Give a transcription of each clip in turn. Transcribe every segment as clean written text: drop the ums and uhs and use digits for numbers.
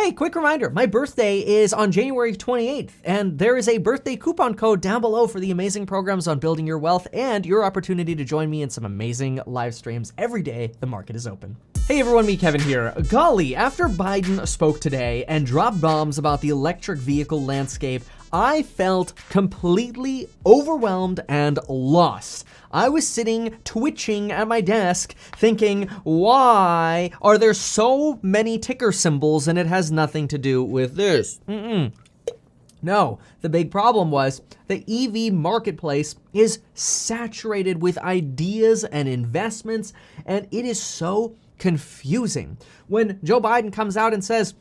Hey, quick reminder, my birthday is on January 28th, and there is a birthday coupon code down below for the amazing programs on building your wealth and your opportunity to join me in some amazing live streams every day the market is open. Hey everyone, me Kevin here. Golly, after Biden spoke today and dropped bombs about the electric vehicle landscape, I felt completely overwhelmed and lost. I was sitting twitching at my desk thinking, why are there so many ticker symbols and it has nothing to do with this? No, the big problem was the EV marketplace is saturated with ideas and investments, and it is so confusing. When Joe Biden comes out and says,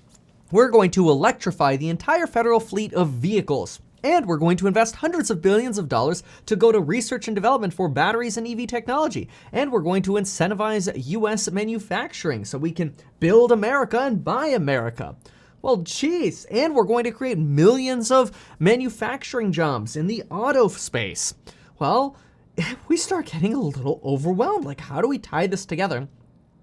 we're going to electrify the entire federal fleet of vehicles, and we're going to invest hundreds of billions of dollars to go to research and development for batteries and EV technology, and we're going to incentivize US manufacturing so we can build America and buy America. Well, geez, and we're going to create millions of manufacturing jobs in the auto space. Well, we start getting a little overwhelmed. Like, how do we tie this together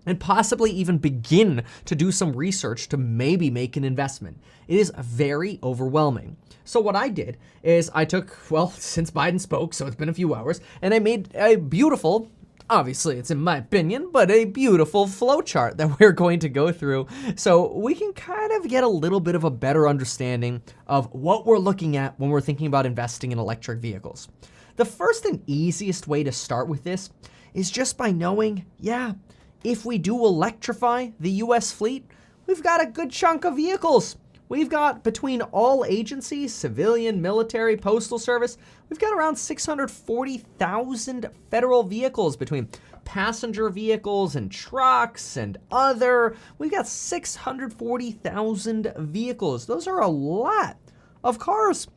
and possibly even begin to do some research to maybe make an investment? It is very overwhelming. So what I did is I took, well, since Biden spoke, so it's been a few hours, and I made a beautiful, obviously it's in my opinion, but a beautiful flowchart that we're going to go through so we can kind of get a little bit of a better understanding of what we're looking at when we're thinking about investing in electric vehicles. The first and easiest way to start with this is just by knowing, if we do electrify the US fleet, we've got a good chunk of vehicles. We've got, between all agencies, civilian, military, postal service, we've got around 640,000 federal vehicles between passenger vehicles and trucks and other. We've got 640,000 vehicles. Those are a lot of cars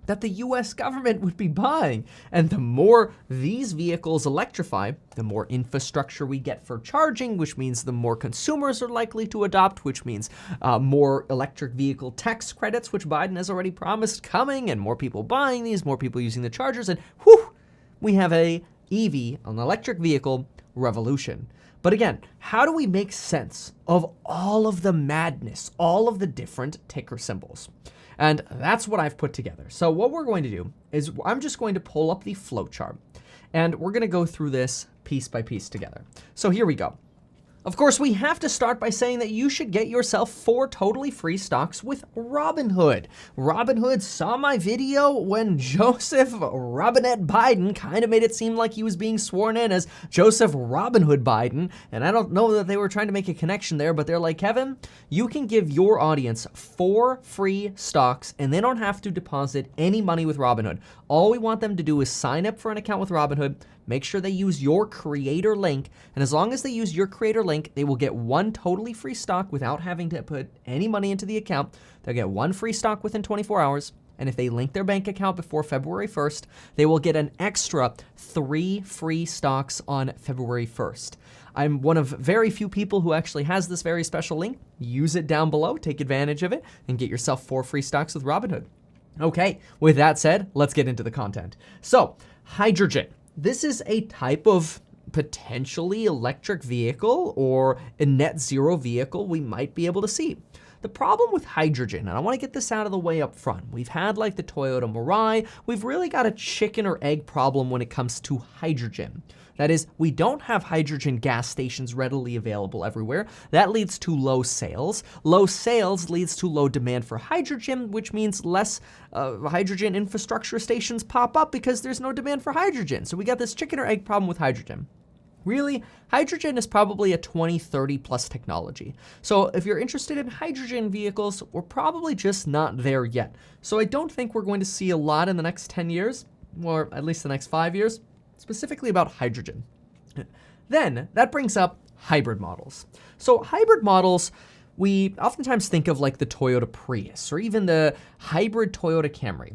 that the US government would be buying. And the more these vehicles electrify, the more infrastructure we get for charging, which means the more consumers are likely to adopt, which means more electric vehicle tax credits, which Biden has already promised coming, and more people buying these, more people using the chargers, and we have a EV, an electric vehicle revolution. But again, how do we make sense of all of the madness, all of the different ticker symbols? And that's what I've put together. So what we're going to do is I'm just going to pull up the flowchart, and we're going to go through this piece by piece together. So here we go. Of course, we have to start by saying that you should get yourself 4 totally free stocks with Robinhood. Robinhood saw my video when Joseph Robinette Biden kind of made it seem like he was being sworn in as Joseph Robinhood Biden. And I don't know that they were trying to make a connection there, but they're like, Kevin, you can give your audience 4 free stocks and they don't have to deposit any money with Robinhood. All we want them to do is sign up for an account with Robinhood, make sure they use your creator link, and as long as they use your creator link, they will get 1 totally free stock without having to put any money into the account. They'll get 1 free stock within 24 hours, and if they link their bank account before February 1st, they will get an extra 3 free stocks on February 1st. I'm one of very few people who actually has this very special link. Use it down below, take advantage of it, and get yourself 4 free stocks with Robinhood. Okay, with that said, let's get into the content. So, hydrogen. This is a type of potentially electric vehicle or a net zero vehicle we might be able to see. The problem with hydrogen, and I want to get this out of the way up front, we've had like the Toyota Mirai, we've really got a chicken or egg problem when it comes to hydrogen. That is, we don't have hydrogen gas stations readily available everywhere. That leads to low sales. Low sales leads to low demand for hydrogen, which means less hydrogen infrastructure stations pop up because there's no demand for hydrogen. So we got this chicken or egg problem with hydrogen. Really, hydrogen is probably a 2030 plus technology. So if you're interested in hydrogen vehicles, we're probably just not there yet. So I don't think we're going to see a lot in the next 10 years, or at least the next 5 years, specifically about hydrogen. Then that brings up hybrid models. So hybrid models, we oftentimes think of like the Toyota Prius or even the hybrid Toyota Camry.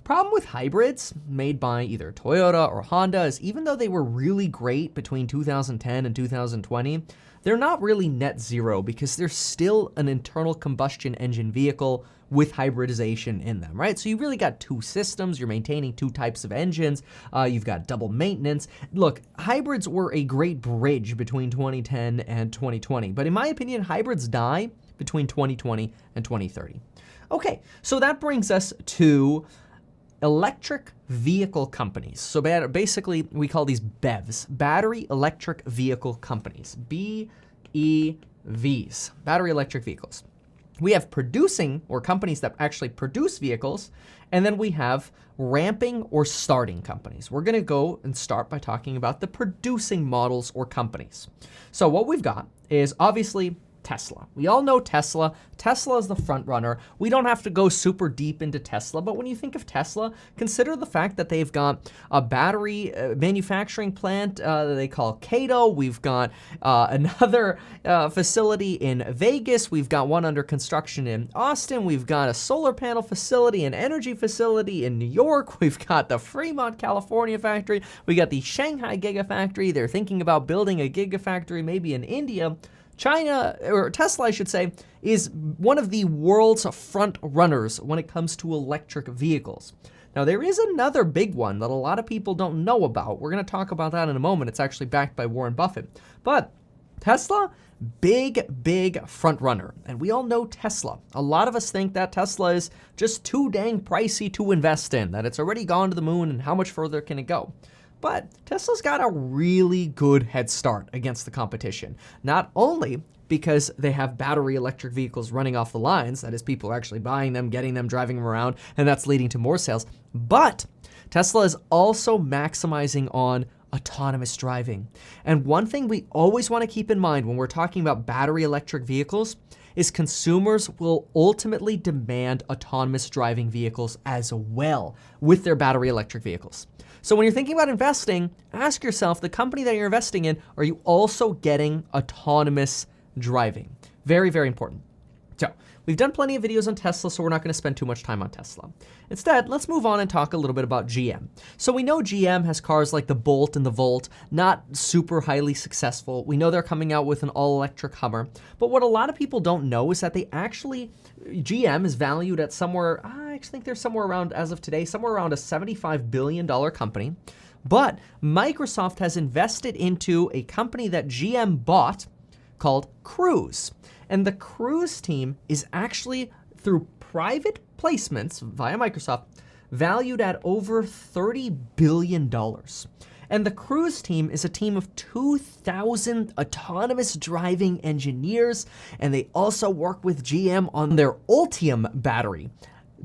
Problem with hybrids made by either Toyota or Honda is even though they were really great between 2010 and 2020, they're not really net zero because they're still an internal combustion engine vehicle with hybridization in them, right? So you really got 2 systems, you're maintaining 2 types of engines, you've got double maintenance. Look, hybrids were a great bridge between 2010 and 2020, but in my opinion, hybrids die between 2020 and 2030. Okay, so that brings us to electric vehicle companies. So basically, we call these BEVs, battery electric vehicle companies, BEVs, battery electric vehicles. We have producing, or companies that actually produce vehicles, and then we have ramping or starting companies. We're gonna go and start by talking about the producing models or companies. So what we've got is obviously Tesla. We all know Tesla. Tesla is the front runner. We don't have to go super deep into Tesla, but when you think of Tesla, consider the fact that they've got a battery manufacturing plant they call CATL. We've got another facility in Vegas. We've got one under construction in Austin. We've got a solar panel facility, an energy facility in New York. We've got the Fremont, California factory. We got the Shanghai Gigafactory. They're thinking about building a Gigafactory maybe in India. China, or Tesla, I should say, is one of the world's front runners when it comes to electric vehicles. Now, there is another big one that a lot of people don't know about. We're going to talk about that in a moment. It's actually backed by Warren Buffett. But Tesla, big front runner. And we all know Tesla. A lot of us think that Tesla is just too dang pricey to invest in, that it's already gone to the moon, and how much further can it go? But Tesla's got a really good head start against the competition. Not only because they have battery electric vehicles running off the lines, that is, people are actually buying them, getting them, driving them around, and that's leading to more sales, but Tesla is also maximizing on autonomous driving. And one thing we always want to keep in mind when we're talking about battery electric vehicles is consumers will ultimately demand autonomous driving vehicles as well with their battery electric vehicles. So when you're thinking about investing, ask yourself, the company that you're investing in, are you also getting autonomous driving? Very, very important. So we've done plenty of videos on Tesla, so we're not going to spend too much time on Tesla. Instead, let's move on and talk a little bit about GM. So we know GM has cars like the Bolt and the Volt, not super highly successful. We know they're coming out with an all-electric Hummer. But what a lot of people don't know is that GM is valued at somewhere, I think they're somewhere around, as of today, somewhere around a $75 billion company. But Microsoft has invested into a company that GM bought called Cruise. And the Cruise team is actually, through private placements via Microsoft, valued at over $30 billion. And the Cruise team is a team of 2,000 autonomous driving engineers, and they also work with GM on their Ultium battery.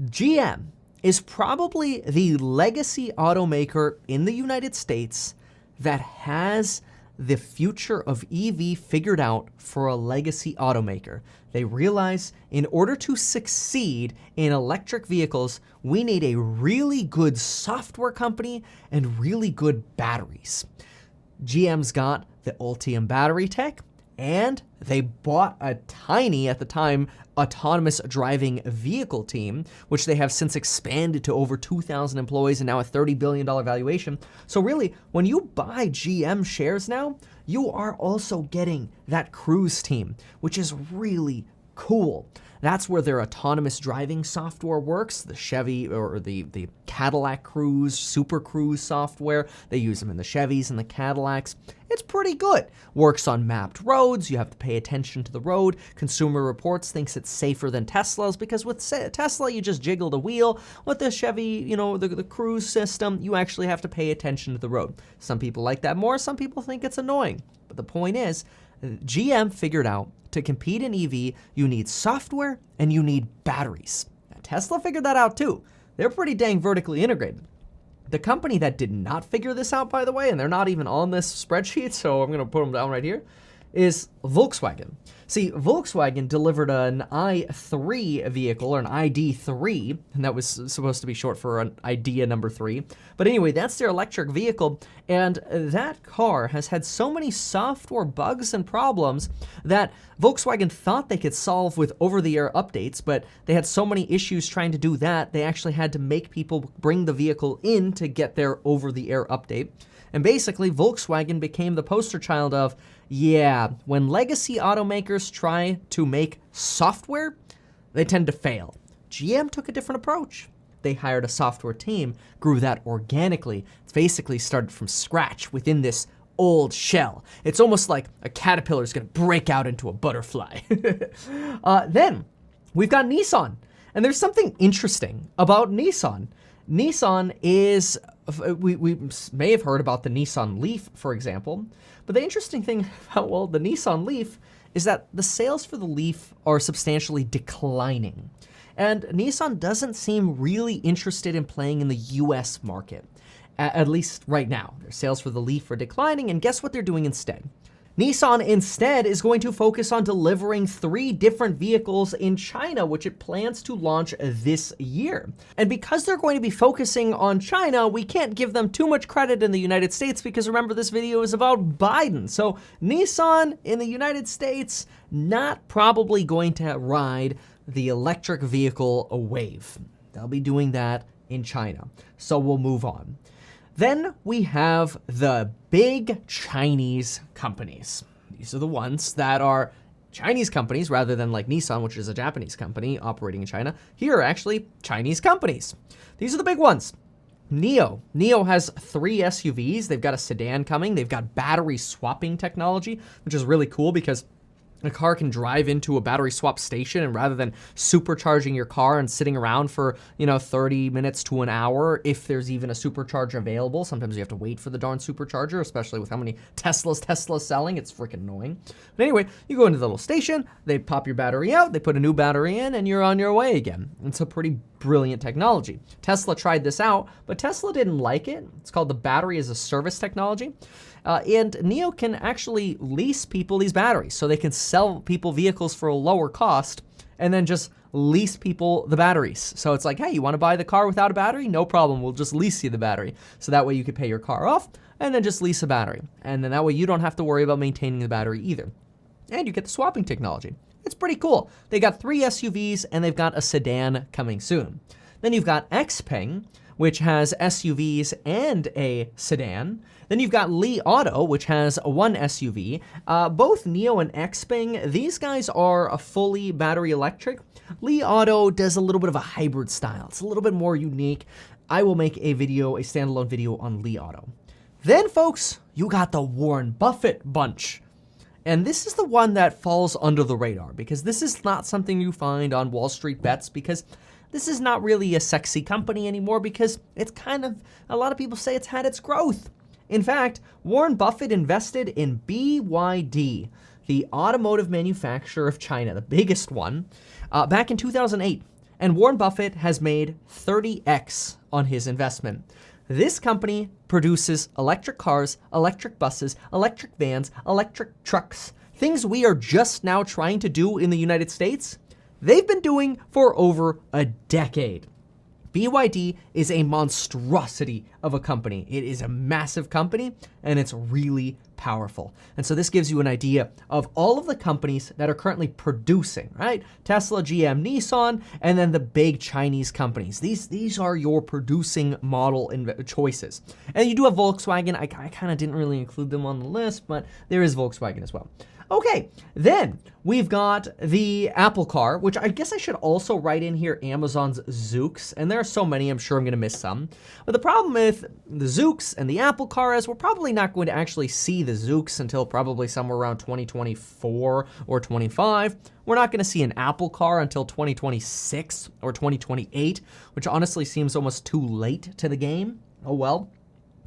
GM is probably the legacy automaker in the United States that has the future of EV figured out for a legacy automaker. They realize in order to succeed in electric vehicles, we need a really good software company and really good batteries. GM's got the Ultium battery tech, and they bought a tiny, at the time, autonomous driving vehicle team, which they have since expanded to over 2,000 employees and now a $30 billion valuation. So really, when you buy GM shares now, you are also getting that Cruise team, which is really cool. That's where their autonomous driving software works, the Chevy or the Cadillac Cruise, Super Cruise software. They use them in the Chevys and the Cadillacs. It's pretty good. Works on mapped roads. You have to pay attention to the road. Consumer Reports thinks it's safer than Tesla's because with Tesla, you just jiggle the wheel. With the Chevy, the Cruise system, you actually have to pay attention to the road. Some people like that more. Some people think it's annoying. But the point is, GM figured out to compete in EV, you need software and you need batteries. Now, Tesla figured that out too. They're pretty dang vertically integrated. The company that did not figure this out, by the way, and they're not even on this spreadsheet, so I'm going to put them down right here, is Volkswagen. See, Volkswagen delivered an i3 vehicle, or an ID3, and that was supposed to be short for an idea number 3. But anyway, that's their electric vehicle, and that car has had so many software bugs and problems that Volkswagen thought they could solve with over-the-air updates, but they had so many issues trying to do that, they actually had to make people bring the vehicle in to get their over-the-air update. And basically, Volkswagen became the poster child of, yeah, when legacy automakers try to make software, they tend to fail. GM took a different approach. They hired a software team, grew that organically. It's basically started from scratch within this old shell. It's almost like a caterpillar is gonna break out into a butterfly. Then we've got Nissan. And there's something interesting about Nissan. Nissan is, we may have heard about the Nissan Leaf, for example, but the interesting thing about, well, the Nissan Leaf is that the sales for the Leaf are substantially declining. And Nissan doesn't seem really interested in playing in the US market, at least right now. Their sales for the Leaf are declining, and guess what they're doing instead? Nissan instead is going to focus on delivering 3 different vehicles in China, which it plans to launch this year. And because they're going to be focusing on China, we can't give them too much credit in the United States because remember, this video is about Biden. So Nissan in the United States, not probably going to ride the electric vehicle wave. They'll be doing that in China. So we'll move on. Then we have the big Chinese companies. These are the ones that are Chinese companies rather than like Nissan, which is a Japanese company operating in China. Here are actually Chinese companies. These are the big ones. Nio. Nio has 3 SUVs. They've got a sedan coming. They've got battery swapping technology, which is really cool because a car can drive into a battery swap station, and rather than supercharging your car and sitting around for, 30 minutes to an hour, if there's even a supercharger available, sometimes you have to wait for the darn supercharger, especially with how many Tesla's selling. It's freaking annoying. But anyway, you go into the little station, they pop your battery out, they put a new battery in, and you're on your way again. It's a pretty brilliant technology. Tesla tried this out, but Tesla didn't like it. It's called the battery as a service technology. And Nio can actually lease people these batteries, so they can sell people vehicles for a lower cost and then just lease people the batteries. So it's like, hey, you want to buy the car without a battery? No problem, we'll just lease you the battery. So that way you could pay your car off and then just lease a battery. And then that way you don't have to worry about maintaining the battery either. And you get the swapping technology. It's pretty cool. They got 3 SUVs and they've got a sedan coming soon. Then you've got Xpeng, which has SUVs and a sedan. Then you've got Li Auto, which has 1 SUV. Both Nio and Xpeng, these guys are a fully battery electric. Li Auto does a little bit of a hybrid style. It's a little bit more unique. I will make a standalone video on Li Auto. Then folks, you got the Warren Buffett bunch. And this is the one that falls under the radar because this is not something you find on Wall Street Bets, because this is not really a sexy company anymore because it's kind of, a lot of people say it's had its growth. In fact, Warren Buffett invested in BYD, the automotive manufacturer of China, the biggest one, back in 2008. And Warren Buffett has made 30x on his investment. This company produces electric cars, electric buses, electric vans, electric trucks, things we are just now trying to do in the United States. They've been doing for over a decade. BYD is a monstrosity of a company. It is a massive company and it's really powerful. And so this gives you an idea of all of the companies that are currently producing, right? Tesla, GM, Nissan, and then the big Chinese companies. These are your producing model choices. And you do have Volkswagen. I kind of didn't really include them on the list, but there is Volkswagen as well. Okay, then we've got the Apple car, which I guess I should also write in here Amazon's Zoox, and there are so many, I'm sure I'm gonna miss some. But the problem with the Zoox and the Apple car is we're probably not going to actually see the Zoox until probably somewhere around 2024 or 25. We're not gonna see an Apple car until 2026 or 2028, which honestly seems almost too late to the game. Oh well.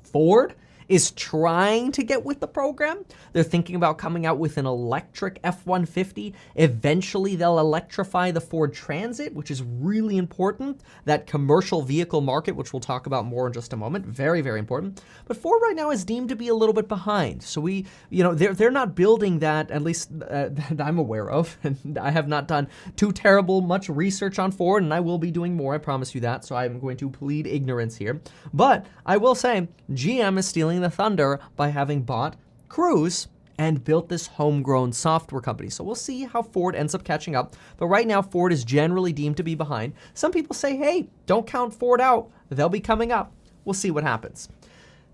Ford is trying to get with the program. They're thinking about coming out with an electric F-150. Eventually, they'll electrify the Ford Transit, which is really important. That commercial vehicle market, which we'll talk about more in just a moment, very, very important. But Ford right now is deemed to be a little bit behind. So they're not building that, at least that I'm aware of. And I have not done too terrible much research on Ford, and I will be doing more, I promise you that. So I'm going to plead ignorance here. But I will say, GM is stealing the thunder by having bought Cruise and built this homegrown software company. So we'll see how Ford ends up catching up. But right now, Ford is generally deemed to be behind. Some people say, hey, don't count Ford out. They'll be coming up. We'll see what happens.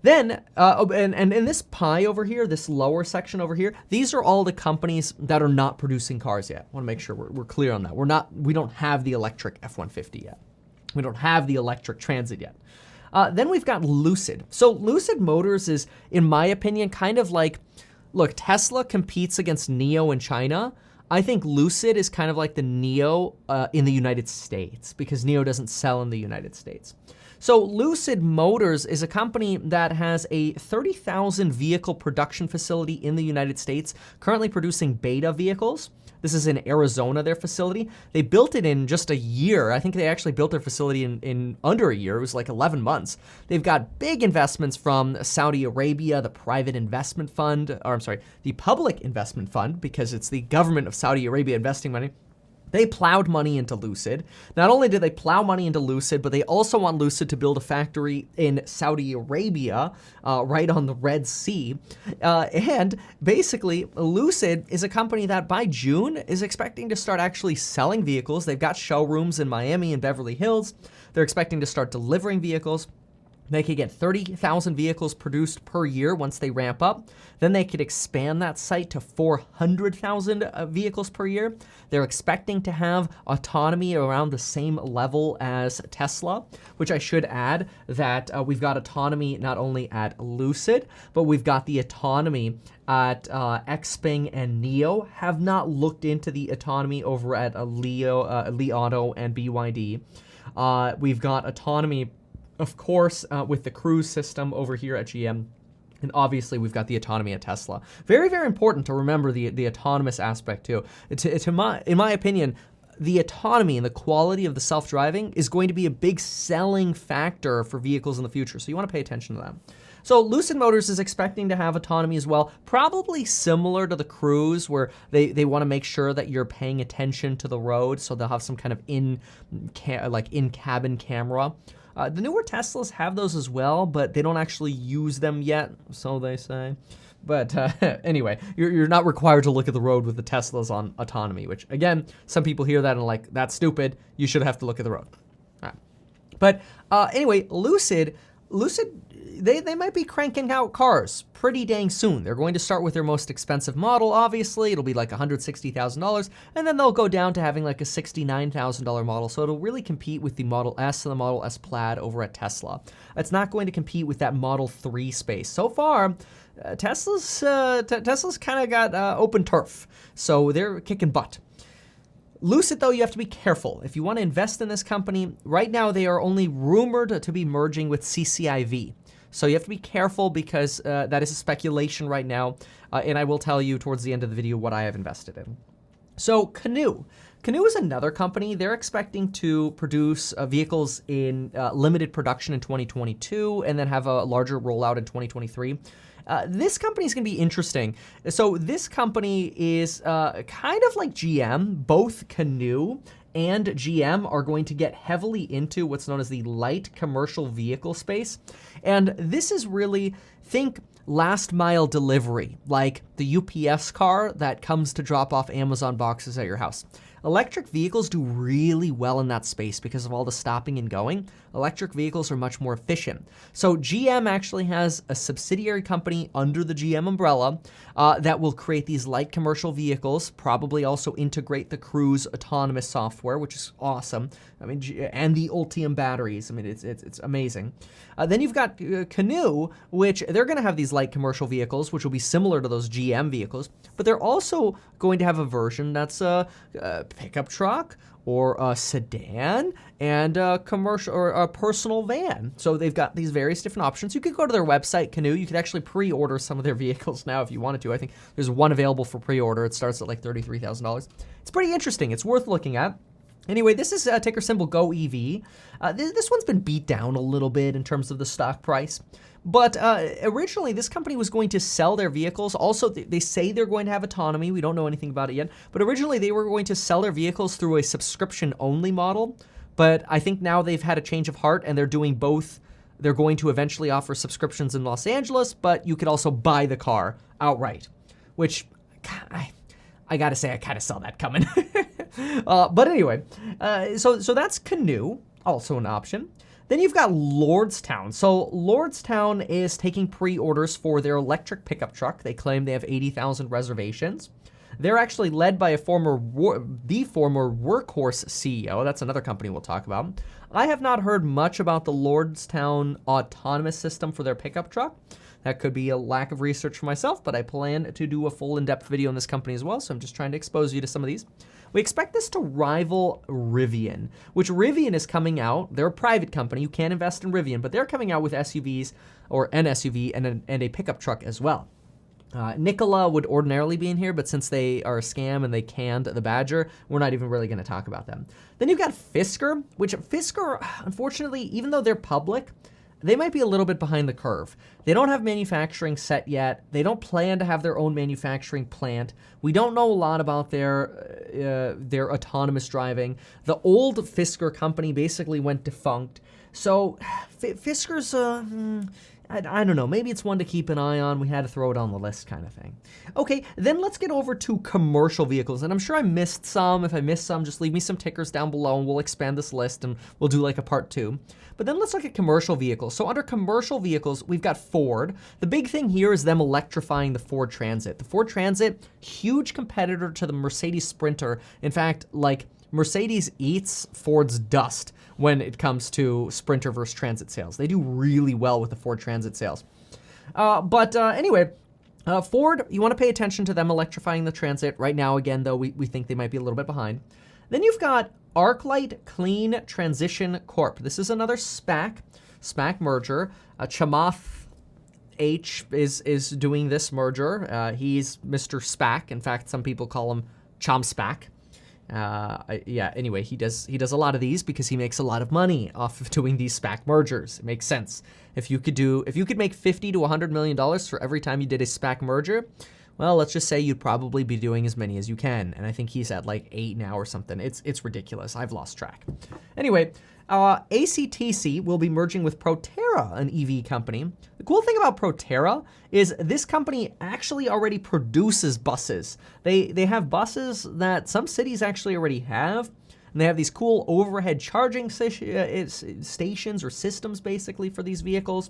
Then, and in this pie over here, this lower section over here, these are all the companies that are not producing cars yet. I want to make sure we're clear on that. We don't have the electric F-150 yet. We don't have the electric Transit yet. Then we've got Lucid. So Lucid Motors is, in my opinion, kind of like, look, Tesla competes against Nio in China. I think Lucid is kind of like the Nio in the United States, because Nio doesn't sell in the United States. So Lucid Motors is a company that has a 30,000 vehicle production facility in the United States, currently producing beta vehicles. This is in Arizona, their facility. They built it in just a year. I think they actually built their facility in under a year. It was like 11 months. They've got big investments from Saudi Arabia, the private investment fund, or I'm sorry, the public investment fund, because it's the government of Saudi Arabia investing money. They plowed money into Lucid. Not only did they plow money into Lucid, but they also want Lucid to build a factory in Saudi Arabia, right on the Red Sea. And basically, Lucid is a company that by June is expecting to start actually selling vehicles. They've got showrooms in Miami and Beverly Hills. They're expecting to start delivering vehicles. They could get 30,000 vehicles produced per year once they ramp up. Then they could expand that site to 400,000 vehicles per year. They're expecting to have autonomy around the same level as Tesla, which I should add that we've got autonomy not only at Lucid, but we've got the autonomy at Xpeng and Nio. Have not looked into the autonomy over at Li Auto and BYD. We've got autonomy, of course, with the cruise system over here at GM. And obviously, we've got the autonomy at Tesla. Very, very important to remember the autonomous aspect, too. In my opinion, the autonomy and the quality of the self-driving is going to be a big selling factor for vehicles in the future. So you want to pay attention to that. So Lucid Motors is expecting to have autonomy as well, probably similar to the Cruise, where they want to make sure that you're paying attention to the road. So they'll have some kind of in-cabin camera. The newer Teslas have those as well, but they don't actually use them yet, so they say. But anyway, you're not required to look at the road with the Teslas on autonomy, which, again, some people hear that and are like, that's stupid. You should have to look at the road. All right. But anyway, Lucid, they might be cranking out cars pretty dang soon. They're going to start with their most expensive model, obviously. It'll be like $160,000, and then they'll go down to having like a $69,000 model. So it'll really compete with the Model S and the Model S Plaid over at Tesla. It's not going to compete with that Model 3 space. So far, Tesla's kind of got open turf, so they're kicking butt. Lucid, though, you have to be careful. If you want to invest in this company, right now they are only rumored to be merging with CCIV. So you have to be careful because that is a speculation right now. And I will tell you towards the end of the video what I have invested in. So Canoo. Canoo is another company. They're expecting to produce vehicles in limited production in 2022 and then have a larger rollout in 2023. This company is going to be interesting. So this company is kind of like GM. Both Canoo and GM are going to get heavily into what's known as the light commercial vehicle space. And this is really, think last mile delivery, like the UPS car that comes to drop off Amazon boxes at your house. Electric vehicles do really well in that space because of all the stopping and going. Electric vehicles are much more efficient. So GM actually has a subsidiary company under the GM umbrella that will create these light commercial vehicles, probably also integrate the Cruise autonomous software, which is awesome. I mean, and the Ultium batteries. I mean, it's amazing. Then you've got Canoo, which they're going to have these light commercial vehicles, which will be similar to those GM vehicles, but they're also going to have a version that's a pickup truck or a sedan and a commercial or a personal van. So they've got these various different options. You could go to their website, Canoo. You could actually pre-order some of their vehicles now if you wanted to. I think there's one available for pre-order. It starts at like $33,000. It's pretty interesting. It's worth looking at. Anyway, this is ticker symbol GOEV. This one's been beat down a little bit in terms of the stock price. But originally, this company was going to sell their vehicles. Also, they say they're going to have autonomy. We don't know anything about it yet. But originally, they were going to sell their vehicles through a subscription-only model. But I think now they've had a change of heart, and they're doing both. They're going to eventually offer subscriptions in Los Angeles, but you could also buy the car outright, which I got to say, I kind of saw that coming. But anyway, so that's Canoo, also an option. Then you've got Lordstown. So Lordstown is taking pre-orders for their electric pickup truck. They claim they have 80,000 reservations. They're actually led by the former Workhorse CEO. That's another company we'll talk about. I have not heard much about the Lordstown autonomous system for their pickup truck. That could be a lack of research for myself, but I plan to do a full in-depth video on this company as well, so I'm just trying to expose you to some of these. We expect this to rival Rivian, which Rivian is coming out. They're a private company. You can't invest in Rivian, but they're coming out with SUVs, or an SUV and a pickup truck as well. Nikola would ordinarily be in here, but since they are a scam and they canned the Badger, we're not even really going to talk about them. Then you've got Fisker, which Fisker, unfortunately, even though they're public, they might be a little bit behind the curve. They don't have manufacturing set yet. They don't plan to have their own manufacturing plant. We don't know a lot about their autonomous driving. The old Fisker company basically went defunct. So Fisker's, I don't know, maybe it's one to keep an eye on. We had to throw it on the list kind of thing. Okay, then let's get over to commercial vehicles. And I'm sure I missed some. If I missed some, just leave me some tickers down below and we'll expand this list and we'll do like a part 2. But then let's look at commercial vehicles. So under commercial vehicles, we've got Ford. The big thing here is them electrifying the Ford Transit. The Ford Transit, huge competitor to the Mercedes Sprinter. In fact, like Mercedes eats Ford's dust when it comes to Sprinter versus Transit sales. They do really well with the Ford Transit sales. Anyway, Ford, you want to pay attention to them electrifying the Transit. Right now, again, though, we think they might be a little bit behind. Then you've got ArcLight Clean Transition Corp. This is another SPAC merger. Chamath H is doing this merger. He's Mr. SPAC. In fact, some people call him Chom SPAC. Anyway, he does a lot of these because he makes a lot of money off of doing these SPAC mergers. It makes sense. If you could make $50 to $100 million for every time you did a SPAC merger, well, let's just say you'd probably be doing as many as you can. And I think he's at like 8 now or something. It's ridiculous. I've lost track. Anyway, ACTC will be merging with Proterra, an EV company. The cool thing about Proterra is this company actually already produces buses. They have buses that some cities actually already have. And they have these cool overhead charging stations or systems basically for these vehicles.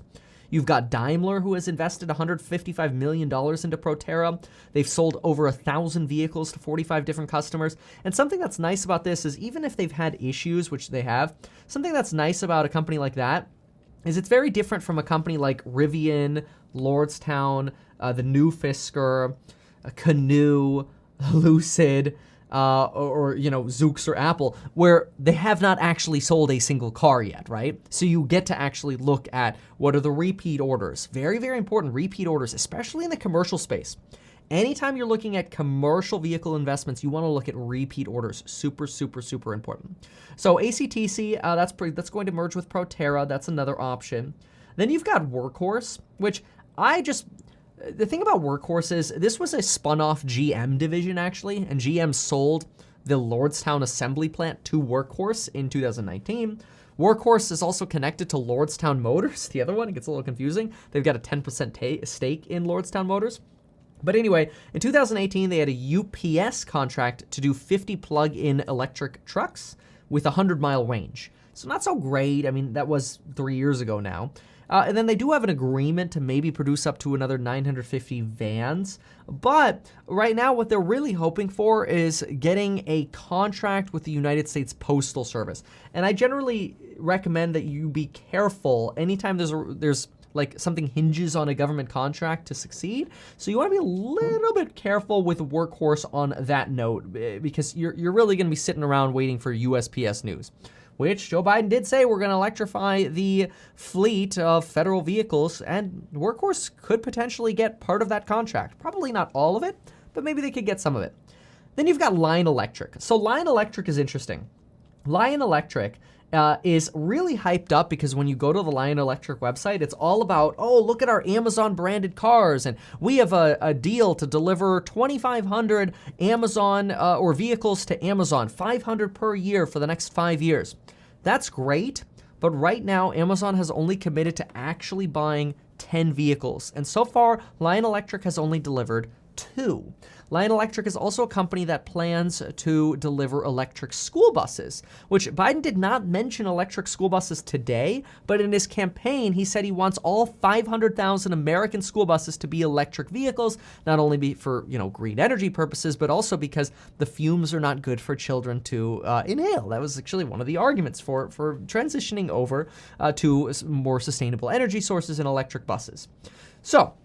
You've got Daimler, who has invested $155 million into Proterra. They've sold over 1,000 vehicles to 45 different customers. And something that's nice about this is even if they've had issues, which they have, something that's nice about a company like that is it's very different from a company like Rivian, Lordstown, the new Fisker, Canoo, Lucid, or Zoox or Apple, where they have not actually sold a single car yet, right? So you get to actually look at what are the repeat orders. Very, very important repeat orders, especially in the commercial space. Anytime you're looking at commercial vehicle investments, you want to look at repeat orders. Super, super, super important. So ACTC, that's going to merge with Proterra. That's another option. Then you've got Workhorse, which the thing about Workhorse is this was a spun-off GM division, actually, and GM sold the Lordstown assembly plant to Workhorse in 2019. Workhorse is also connected to Lordstown Motors, the other one. It gets a little confusing. They've got a 10% stake in Lordstown Motors. But anyway, in 2018, they had a UPS contract to do 50 plug-in electric trucks with a 100-mile range. So not so great. I mean, that was 3 years ago now. And then they do have an agreement to maybe produce up to another 950 vans. But right now, what they're really hoping for is getting a contract with the United States Postal Service. And I generally recommend that you be careful anytime there's like something hinges on a government contract to succeed. So you want to be a little bit careful with Workhorse on that note, because you're really going to be sitting around waiting for USPS news, which Joe Biden did say we're going to electrify the fleet of federal vehicles, and Workhorse could potentially get part of that contract. Probably not all of it, but maybe they could get some of it. Then you've got Lion Electric. So Lion Electric is interesting. Lion Electric is really hyped up because when you go to the Lion Electric website, it's all about, oh, look at our Amazon branded cars, and we have a deal to deliver 2,500 Amazon or vehicles to Amazon, 500 per year for the next 5 years. That's great, but right now Amazon has only committed to actually buying 10 vehicles, and so far Lion Electric has only delivered 2. Lion Electric is also a company that plans to deliver electric school buses, which Biden did not mention electric school buses today, but in his campaign, he said he wants all 500,000 American school buses to be electric vehicles, not only for, green energy purposes, but also because the fumes are not good for children to inhale. That was actually one of the arguments for transitioning over to more sustainable energy sources in electric buses. So,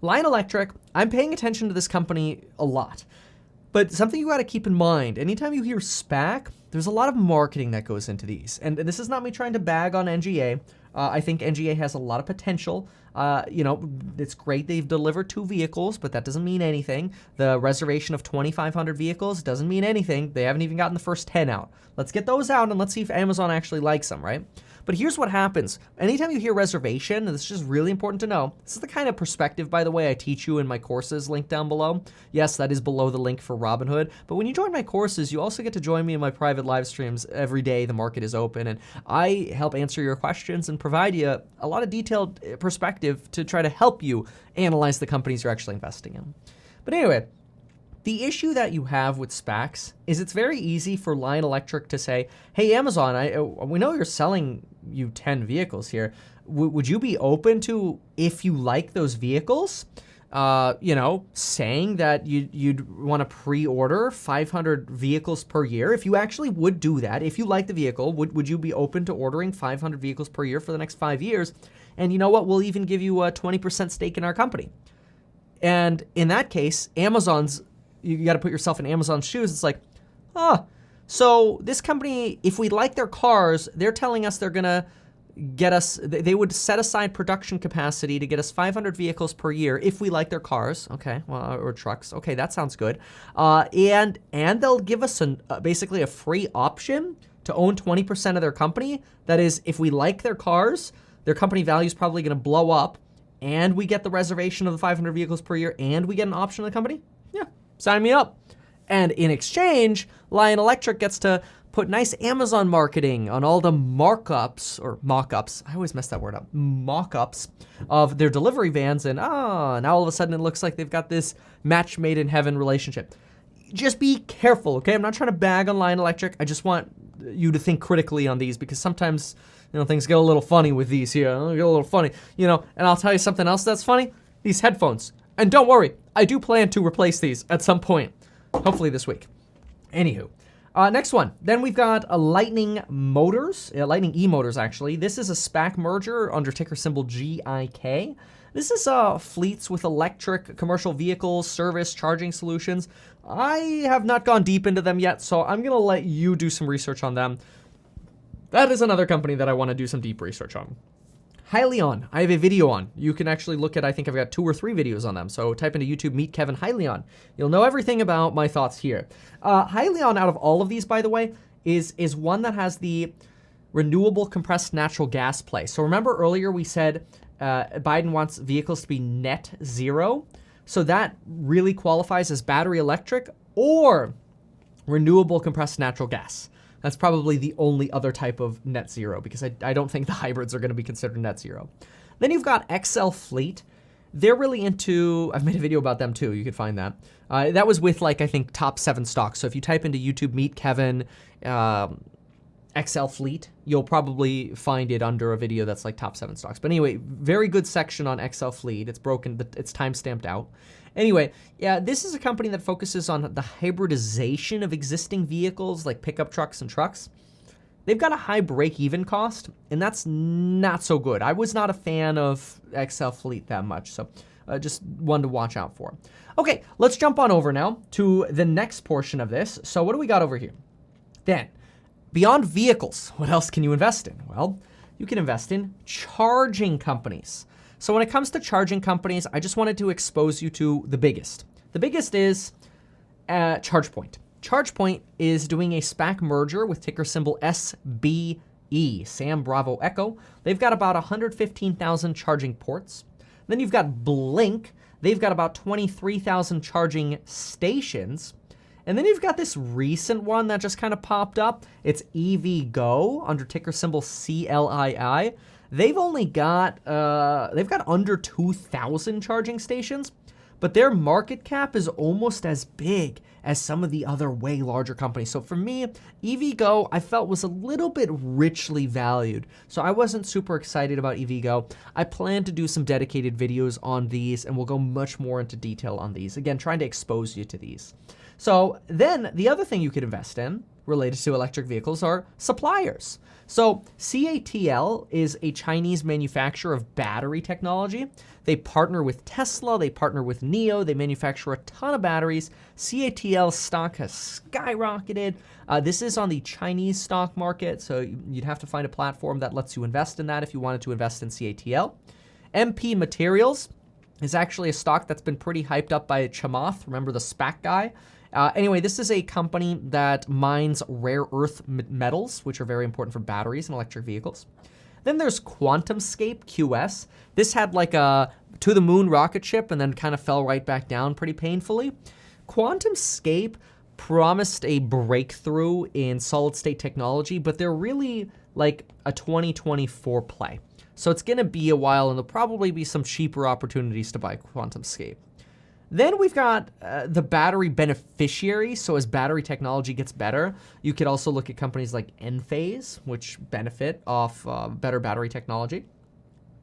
Lion Electric, I'm paying attention to this company a lot. But something you got to keep in mind, anytime you hear SPAC, there's a lot of marketing that goes into these. And this is not me trying to bag on NGA. I think NGA has a lot of potential. It's great they've delivered 2 vehicles, but that doesn't mean anything. The reservation of 2,500 vehicles doesn't mean anything. They haven't even gotten the first 10 out. Let's get those out and let's see if Amazon actually likes them, right? But here's what happens. Anytime you hear reservation, and this is just really important to know, this is the kind of perspective, by the way, I teach you in my courses linked down below. Yes, that is below the link for Robinhood. But when you join my courses, you also get to join me in my private live streams every day. The market is open, and I help answer your questions and provide you a lot of detailed perspective to try to help you analyze the companies you're actually investing in. But anyway, the issue that you have with SPACs is it's very easy for Lion Electric to say, hey, Amazon, we know you're selling you 10 vehicles here. Would you be open to, if you like those vehicles, saying that you'd want to pre-order 500 vehicles per year? If you actually would do that, if you like the vehicle, would you be open to ordering 500 vehicles per year for the next 5 years? And you know what? We'll even give you a 20% stake in our company. And in that case, you got to put yourself in Amazon's shoes. It's like, so this company, if we like their cars, they're telling us they're going to get us, they would set aside production capacity to get us 500 vehicles per year if we like their cars, okay, or trucks. Okay, that sounds good. And they'll give us basically a free option to own 20% of their company. That is, if we like their cars, their company value is probably going to blow up, and we get the reservation of the 500 vehicles per year, and we get an option of the company. Yeah, sign me up. And in exchange, Lion Electric gets to put nice Amazon marketing on all the markups, or mock-ups, I always mess that word up, mock-ups of their delivery vans, and now all of a sudden it looks like they've got this match made in heaven relationship. Just be careful, okay? I'm not trying to bag on Lion Electric. I just want you to think critically on these, because sometimes, things get a little funny with these here. They get a little funny, and I'll tell you something else that's funny. These headphones. And don't worry, I do plan to replace these at some point. Hopefully this week. Anywho, next one. Then we've got a Lightning eMotors, actually. This is a SPAC merger under ticker symbol GIK. This is fleets with electric commercial vehicles, service, charging solutions. I have not gone deep into them yet, so I'm going to let you do some research on them. That is another company that I want to do some deep research on. Hyliion, I have a video on. You can actually look at, I think I've got 2 or 3 videos on them. So type into YouTube, meet Kevin Hyliion. You'll know everything about my thoughts here. Hyliion, out of all of these, by the way, is one that has the renewable compressed natural gas play. So remember earlier we said Biden wants vehicles to be net zero. So that really qualifies as battery electric or renewable compressed natural gas. That's probably the only other type of net zero, because I don't think the hybrids are going to be considered net zero. Then you've got XL Fleet. They're really into, I've made a video about them too, you could find that. That was with I think top 7 stocks. So if you type into YouTube, meet Kevin, XL Fleet, you'll probably find it under a video that's like top 7 stocks. But anyway, very good section on XL Fleet. It's broken, it's time stamped out. Anyway, yeah, this is a company that focuses on the hybridization of existing vehicles like pickup trucks and trucks. They've got a high break-even cost, and that's not so good. I was not a fan of XL Fleet that much, so just one to watch out for. Okay, let's jump on over now to the next portion of this. So what do we got over here? Then, beyond vehicles, what else can you invest in? Well, you can invest in charging companies. So when it comes to charging companies, I just wanted to expose you to the biggest. The biggest is Chargepoint. Chargepoint is doing a SPAC merger with ticker symbol SBE, Sam Bravo Echo. They've got about 115,000 charging ports. Then you've got BLNK. They've got about 23,000 charging stations. And then you've got this recent one that just kind of popped up. It's EVgo under ticker symbol CLII. They've only got, they've got under 2,000 charging stations, but their market cap is almost as big as some of the other way larger companies. So for me, EVgo, I felt was a little bit richly valued. So I wasn't super excited about EVgo. I plan to do some dedicated videos on these, and we'll go much more into detail on these. Again, trying to expose you to these. So then the other thing you could invest in related to electric vehicles are suppliers. So CATL is a Chinese manufacturer of battery technology. They partner with Tesla, they partner with Nio, they manufacture a ton of batteries. CATL stock has skyrocketed. This is on the Chinese stock market, so you'd have to find a platform that lets you invest in that if you wanted to invest in CATL. MP Materials is actually a stock that's been pretty hyped up by Chamath, remember the SPAC guy? Anyway, this is a company that mines rare earth metals, which are very important for batteries and electric vehicles. Then there's QuantumScape, QS. This had like a to-the-moon rocket ship and then kind of fell right back down pretty painfully. QuantumScape promised a breakthrough in solid-state technology, but they're really like a 2024 play. So it's going to be a while, and there'll probably be some cheaper opportunities to buy QuantumScape. Then we've got the battery beneficiaries. So as battery technology gets better, you could also look at companies like Enphase, which benefit off better battery technology.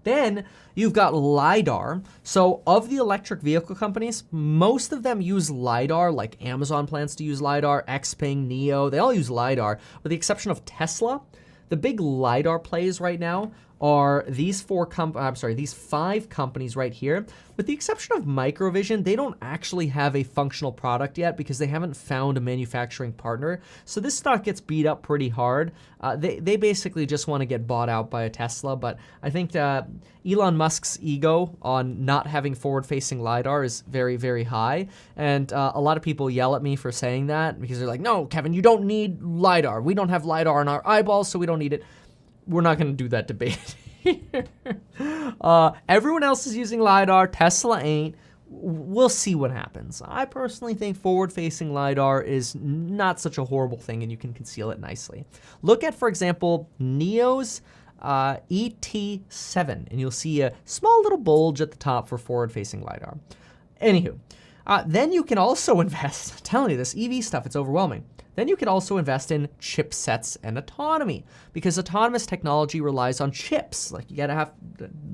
Then you've got Lidar. So of the electric vehicle companies, most of them use Lidar, like Amazon plans to use Lidar, Xpeng, Nio, they all use Lidar, with the exception of Tesla. The big Lidar plays right now are these these 5 companies right here. With the exception of Microvision, they don't actually have a functional product yet because they haven't found a manufacturing partner. So this stock gets beat up pretty hard. They basically just want to get bought out by a Tesla, but I think Elon Musk's ego on not having forward-facing LiDAR is very, very high. And a lot of people yell at me for saying that because they're like, no, Kevin, you don't need LiDAR. We don't have LiDAR in our eyeballs, so we don't need it. We're not going to do that debate here. Everyone else is using LiDAR. Tesla ain't. We'll see what happens. I personally think forward-facing LiDAR is not such a horrible thing, and you can conceal it nicely. Look at, for example, Nio's ET7, and you'll see a small little bulge at the top for forward-facing LiDAR. Anywho, then you can also invest, I'm telling you, this EV stuff, it's overwhelming. Then you can also invest in chipsets and autonomy, because autonomous technology relies on chips. Like, you gotta have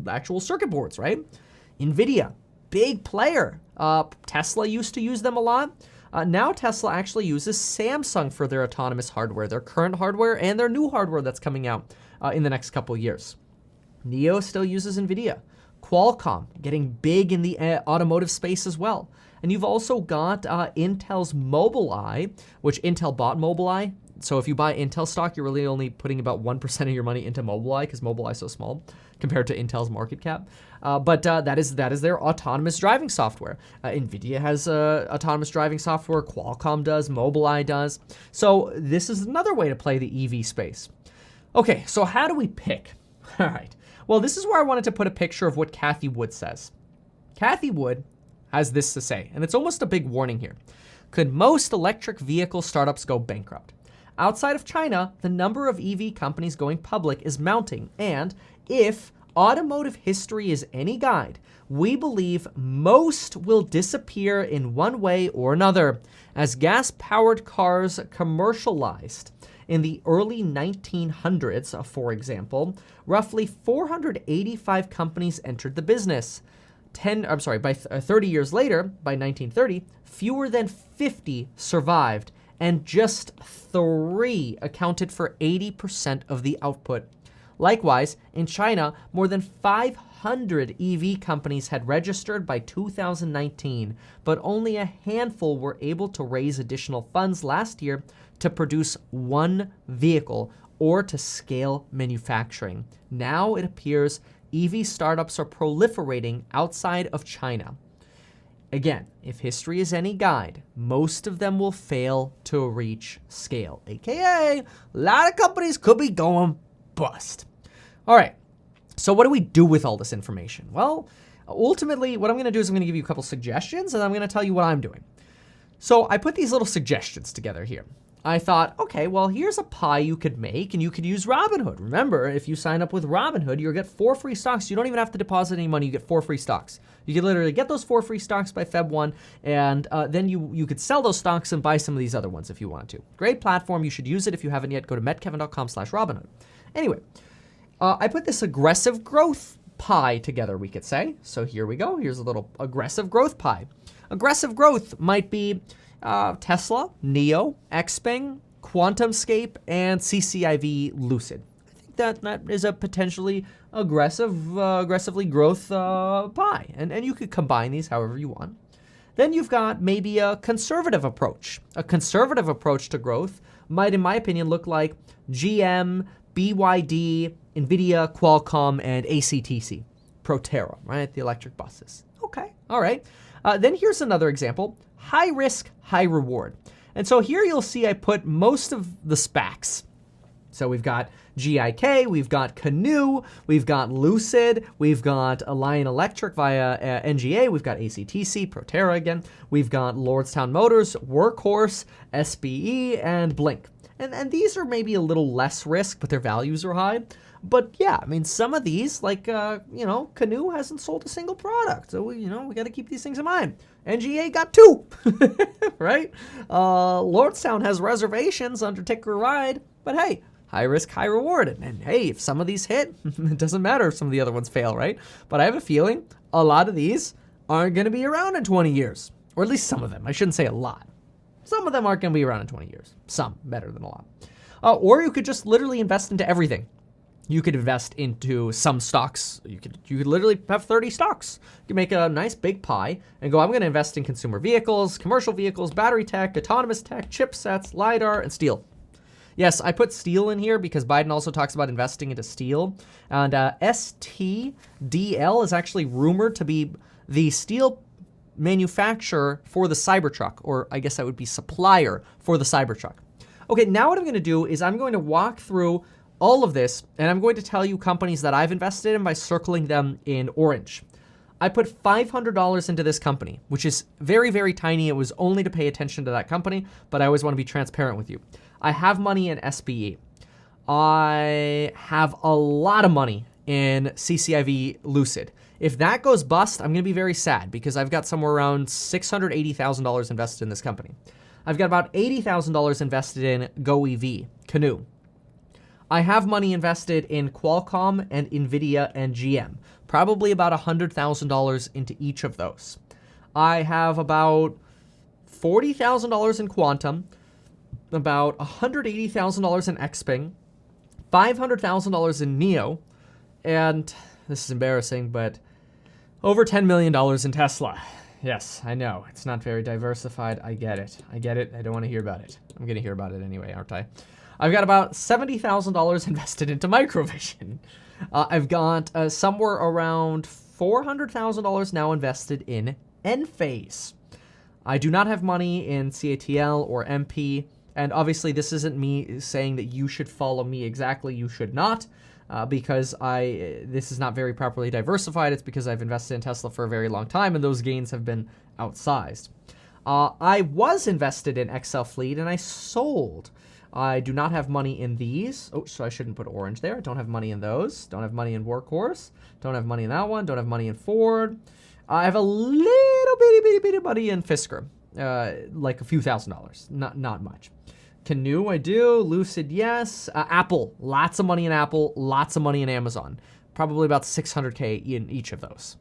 actual circuit boards, right? NVIDIA, big player. Tesla used to use them a lot. Now Tesla actually uses Samsung for their autonomous hardware, their current hardware and their new hardware that's coming out in the next couple years. Nio still uses NVIDIA. Qualcomm getting big in the automotive space as well. And you've also got Intel's Mobileye, which Intel bought Mobileye. So if you buy Intel stock, you're really only putting about 1% of your money into Mobileye because Mobileye is so small compared to Intel's market cap. But that is their autonomous driving software. NVIDIA has autonomous driving software. Qualcomm does. Mobileye does. So this is another way to play the EV space. Okay, so how do we pick? All right. Well, this is where I wanted to put a picture of what Cathie Wood says. Cathie Wood has this to say, and it's almost a big warning here. Could most electric vehicle startups go bankrupt? Outside of China, the number of EV companies going public is mounting, and if automotive history is any guide, we believe most will disappear in one way or another. As gas-powered cars commercialized in the early 1900s, for example, roughly 485 companies entered the business. 30 years later, by 1930, fewer than 50 survived, and just 3 accounted for 80% of the output. Likewise, in China, more than 500 EV companies had registered by 2019, but only a handful were able to raise additional funds last year to produce one vehicle or to scale manufacturing. Now it appears EV startups are proliferating outside of China. Again, if history is any guide, most of them will fail to reach scale, aka a lot of companies could be going bust. All right, so what do we do with all this information? Well, ultimately, what I'm going to do is I'm going to give you a couple suggestions, and I'm going to tell you what I'm doing. So I put these little suggestions together here. I thought, okay, well, here's a pie you could make, and you could use Robinhood. Remember, if you sign up with Robinhood, you'll get 4 free stocks. You don't even have to deposit any money. You get 4 free stocks. You can literally get those 4 free stocks by Feb 1, and then you could sell those stocks and buy some of these other ones if you want to. Great platform. You should use it. If you haven't yet, go to metkevin.com/Robinhood. Anyway, I put this aggressive growth pie together, we could say. So here we go. Here's a little aggressive growth pie. Aggressive growth might be Tesla, Nio, Xpeng, QuantumScape, and CCIV Lucid. I think that is a potentially aggressively growth pie. And you could combine these however you want. Then you've got maybe a conservative approach. A conservative approach to growth might, in my opinion, look like GM, BYD, NVIDIA, Qualcomm, and ACTC. Proterra, right? The electric buses. Okay, all right. Then here's another example. High risk, high reward. And so here you'll see I put most of the SPACs. So we've got GIK, we've got Canoo, we've got Lucid, we've got Alliant Electric via NGA, we've got ACTC, Proterra again, we've got Lordstown Motors, Workhorse, SPE, and BLNK. And these are maybe a little less risk, but their values are high. But yeah, I mean, some of these, like, Canoo hasn't sold a single product. So, we got to keep these things in mind. NGA got 2, right? Lordstown has reservations under ticker ride, but hey, high risk, high reward. And hey, if some of these hit, it doesn't matter if some of the other ones fail, right? But I have a feeling a lot of these aren't going to be around in 20 years, or at least some of them. I shouldn't say a lot. Some of them aren't going to be around in 20 years. Some better than a lot. Or you could just literally invest into everything. You could invest into some stocks. You could literally have 30 stocks. You can make a nice big pie and go, I'm going to invest in consumer vehicles, commercial vehicles, battery tech, autonomous tech, chipsets, Lidar, and steel. Yes, I put steel in here because Biden also talks about investing into steel. And STDL is actually rumored to be the steel manufacturer for the Cybertruck, or I guess that would be supplier for the Cybertruck. Okay, now what I'm going to do is I'm going to walk through all of this, and I'm going to tell you companies that I've invested in by circling them in orange. I put $500 into this company, which is very, very tiny. It was only to pay attention to that company, but I always want to be transparent with you. I have money in SPE. I have a lot of money in CCIV Lucid. If that goes bust, I'm going to be very sad because I've got somewhere around $680,000 invested in this company. I've got about $80,000 invested in GOEV, Canoo. I have money invested in Qualcomm and NVIDIA and GM, probably about $100,000 into each of those. I have about $40,000 in Quantum, about $180,000 in Xpeng, $500,000 in Nio, and this is embarrassing, but over $10 million in Tesla. Yes, I know. It's not very diversified. I get it. I don't want to hear about it. I'm going to hear about it anyway, aren't I? I've got about $70,000 invested into Microvision. I've got somewhere around $400,000 now invested in Enphase. I do not have money in CATL or MP, and obviously this isn't me saying that you should follow me exactly. You should not, because this is not very properly diversified. It's because I've invested in Tesla for a very long time, and those gains have been outsized. I was invested in XL Fleet, and I sold. I do not have money in these. Oh, so I shouldn't put orange there. I don't have money in those. Don't have money in Workhorse. Don't have money in that one. Don't have money in Ford. I have a little bitty money in Fisker, like a few $1,000s, not much. Canoo, I do. Lucid, yes. Apple, lots of money in Apple, lots of money in Amazon. Probably about $600K in each of those.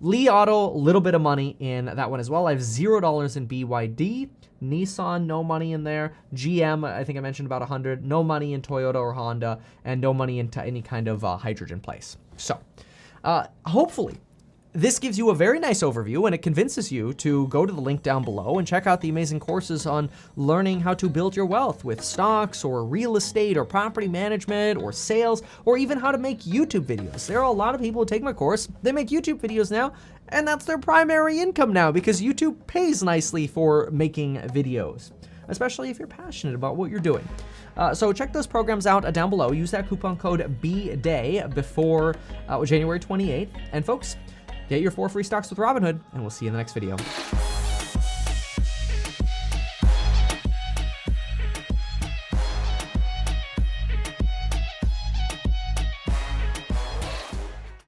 Li Auto, a little bit of money in that one as well. I have $0 in BYD. Nissan, no money in there. GM, I think I mentioned about 100. No money in Toyota or Honda, and no money into any kind of hydrogen place. So, hopefully, this gives you a very nice overview, and it convinces you to go to the link down below and check out the amazing courses on learning how to build your wealth with stocks or real estate or property management or sales, or even how to make YouTube videos. There are a lot of people who take my course, they make YouTube videos now, and that's their primary income now because YouTube pays nicely for making videos, especially if you're passionate about what you're doing. So check those programs out down below. Use that coupon code BDAY before January 28th. And folks, get your 4 free stocks with Robinhood, and we'll see you in the next video.